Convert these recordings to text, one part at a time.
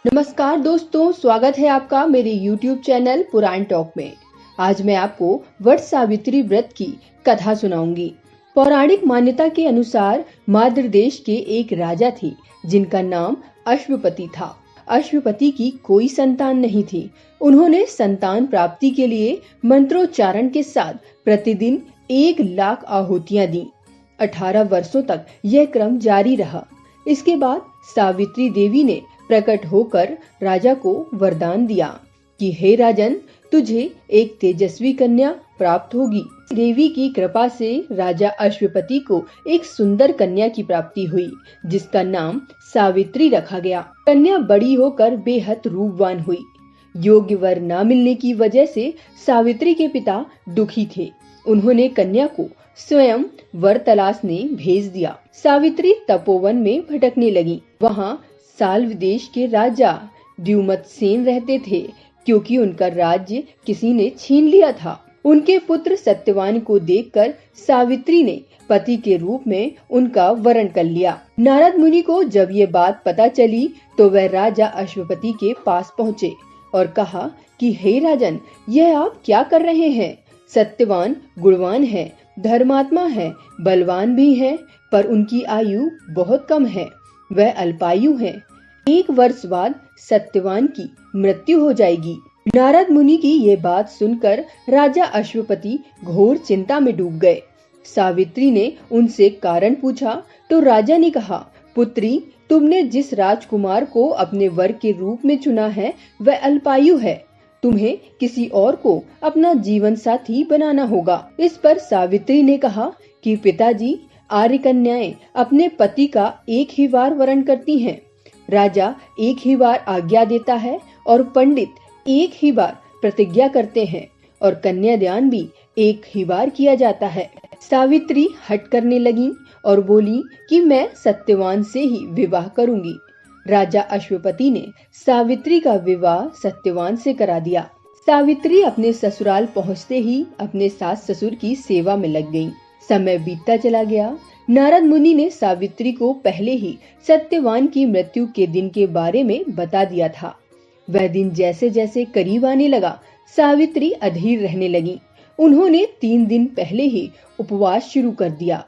नमस्कार दोस्तों, स्वागत है आपका मेरे YouTube चैनल पुराण टॉक में। आज मैं आपको वट सावित्री व्रत की कथा सुनाऊंगी। पौराणिक मान्यता के अनुसार माद्र देश के एक राजा थे जिनका नाम अश्वपति था। अश्वपति की कोई संतान नहीं थी। उन्होंने संतान प्राप्ति के लिए मंत्रोच्चारण के साथ प्रतिदिन 1,00,000 आहुतियां दी। 18 वर्षों तक यह क्रम जारी रहा। इसके बाद सावित्री देवी ने प्रकट होकर राजा को वरदान दिया कि हे राजन, तुझे एक तेजस्वी कन्या प्राप्त होगी। देवी की कृपा से राजा अश्वपति को एक सुंदर कन्या की प्राप्ति हुई, जिसका नाम सावित्री रखा गया। कन्या बड़ी होकर बेहद रूपवान हुई। योग्य वर न मिलने की वजह से सावित्री के पिता दुखी थे। उन्होंने कन्या को स्वयं वर तलाशने भेज दिया। सावित्री तपोवन में भटकने लगी। वहाँ साल्व देश के राजा द्युमत्सेन रहते थे, क्योंकि उनका राज्य किसी ने छीन लिया था। उनके पुत्र सत्यवान को देखकर सावित्री ने पति के रूप में उनका वरण कर लिया। नारद मुनि को जब ये बात पता चली तो वह राजा अश्वपति के पास पहुँचे और कहा कि हे राजन, यह आप क्या कर रहे हैं? सत्यवान गुणवान है, धर्मात्मा है, बलवान भी है, पर उनकी आयु बहुत कम है। वह अल्पायु है। 1 वर्ष बाद सत्यवान की मृत्यु हो जाएगी। नारद मुनि की ये बात सुनकर राजा अश्वपति घोर चिंता में डूब गए। सावित्री ने उनसे कारण पूछा तो राजा ने कहा, पुत्री, तुमने जिस राजकुमार को अपने वर के रूप में चुना है वह अल्पायु है। तुम्हें किसी और को अपना जीवन साथी बनाना होगा। इस पर सावित्री ने कहा कि पिताजी, आर्य कन्याएं अपने पति का एक ही बार वरण करती हैं। राजा एक ही बार आज्ञा देता है और पंडित एक ही बार प्रतिज्ञा करते हैं और कन्यादान भी एक ही बार किया जाता है। सावित्री हट करने लगी और बोली कि मैं सत्यवान से ही विवाह करूंगी। राजा अश्वपति ने सावित्री का विवाह सत्यवान से करा दिया। सावित्री अपने ससुराल पहुंचते ही अपने सास ससुर की सेवा में लग गईं। समय बीतता चला गया। नारद मुनि ने सावित्री को पहले ही सत्यवान की मृत्यु के दिन के बारे में बता दिया था। वह दिन जैसे जैसे करीब आने लगा, सावित्री अधीर रहने लगी। उन्होंने 3 दिन पहले ही उपवास शुरू कर दिया।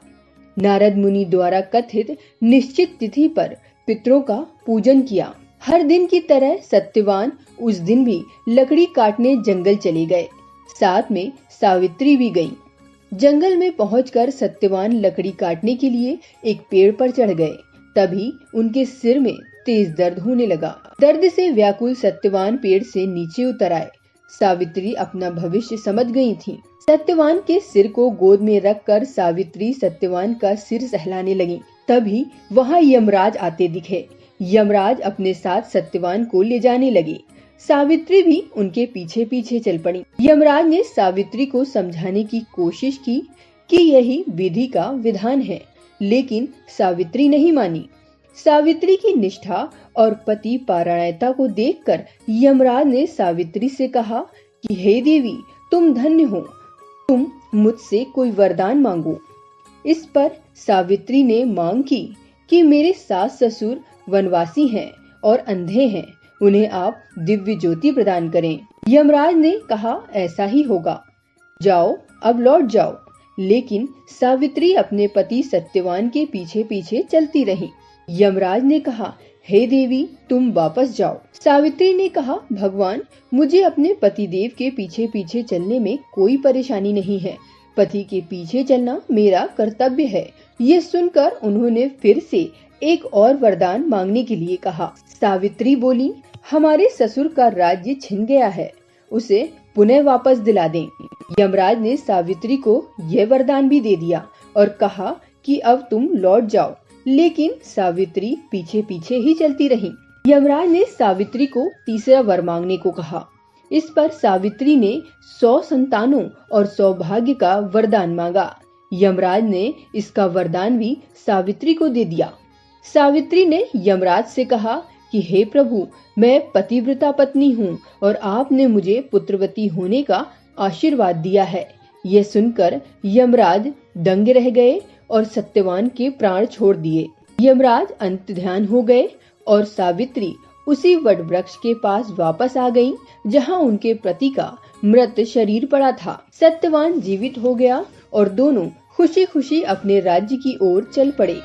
नारद मुनि द्वारा कथित निश्चित तिथि पर पितरों का पूजन किया। हर दिन की तरह सत्यवान उस दिन भी लकड़ी काटने जंगल चले गए। साथ में सावित्री भी गईं। जंगल में पहुंचकर सत्यवान लकड़ी काटने के लिए एक पेड़ पर चढ़ गए। तभी उनके सिर में तेज दर्द होने लगा। दर्द से व्याकुल सत्यवान पेड़ से नीचे उतर आए। सावित्री अपना भविष्य समझ गई थी। सत्यवान के सिर को गोद में रखकर सावित्री सत्यवान का सिर सहलाने लगी। तभी वहाँ यमराज आते दिखे। यमराज अपने साथ सत्यवान को ले जाने लगे। सावित्री भी उनके पीछे पीछे चल पड़ी। यमराज ने सावित्री को समझाने की कोशिश की कि यही विधि का विधान है, लेकिन सावित्री नहीं मानी। सावित्री की निष्ठा और पति पारायणता को देखकर यमराज ने सावित्री से कहा कि हे देवी, तुम धन्य हो, तुम मुझसे कोई वरदान मांगो। इस पर सावित्री ने मांग की कि मेरे सास ससुर वनवासी हैं और अंधे हैं, उन्हें आप दिव्य ज्योति प्रदान करें। यमराज ने कहा, ऐसा ही होगा, जाओ अब लौट जाओ। लेकिन सावित्री अपने पति सत्यवान के पीछे पीछे चलती रही। यमराज ने कहा, हे देवी, तुम वापस जाओ। सावित्री ने कहा, भगवान, मुझे अपने पतिदेव के पीछे पीछे चलने में कोई परेशानी नहीं है। पति के पीछे चलना मेरा कर्तव्य है। ये सुनकर उन्होंने फिर से एक और वरदान मांगने के लिए कहा। सावित्री बोली, हमारे ससुर का राज्य छिन गया है, उसे पुनः वापस दिला दें। यमराज ने सावित्री को यह वरदान भी दे दिया और कहा कि अब तुम लौट जाओ। लेकिन सावित्री पीछे पीछे ही चलती रही। यमराज ने सावित्री को तीसरा वर मांगने को कहा। इस पर सावित्री ने 100 संतानों और सौभाग्य का वरदान मांगा। यमराज ने इसका वरदान भी सावित्री को दे दिया। सावित्री ने यमराज से कहा कि हे प्रभु, मैं पतिव्रता पत्नी हूँ और आपने मुझे पुत्रवती होने का आशीर्वाद दिया है। यह सुनकर यमराज दंग रह गए और सत्यवान के प्राण छोड़ दिए। यमराज अंत ध्यान हो गए और सावित्री उसी वट वृक्ष के पास वापस आ गईं, जहां उनके पति का मृत शरीर पड़ा था। सत्यवान जीवित हो गया और दोनों खुशी खुशी अपने राज्य की ओर चल पड़े।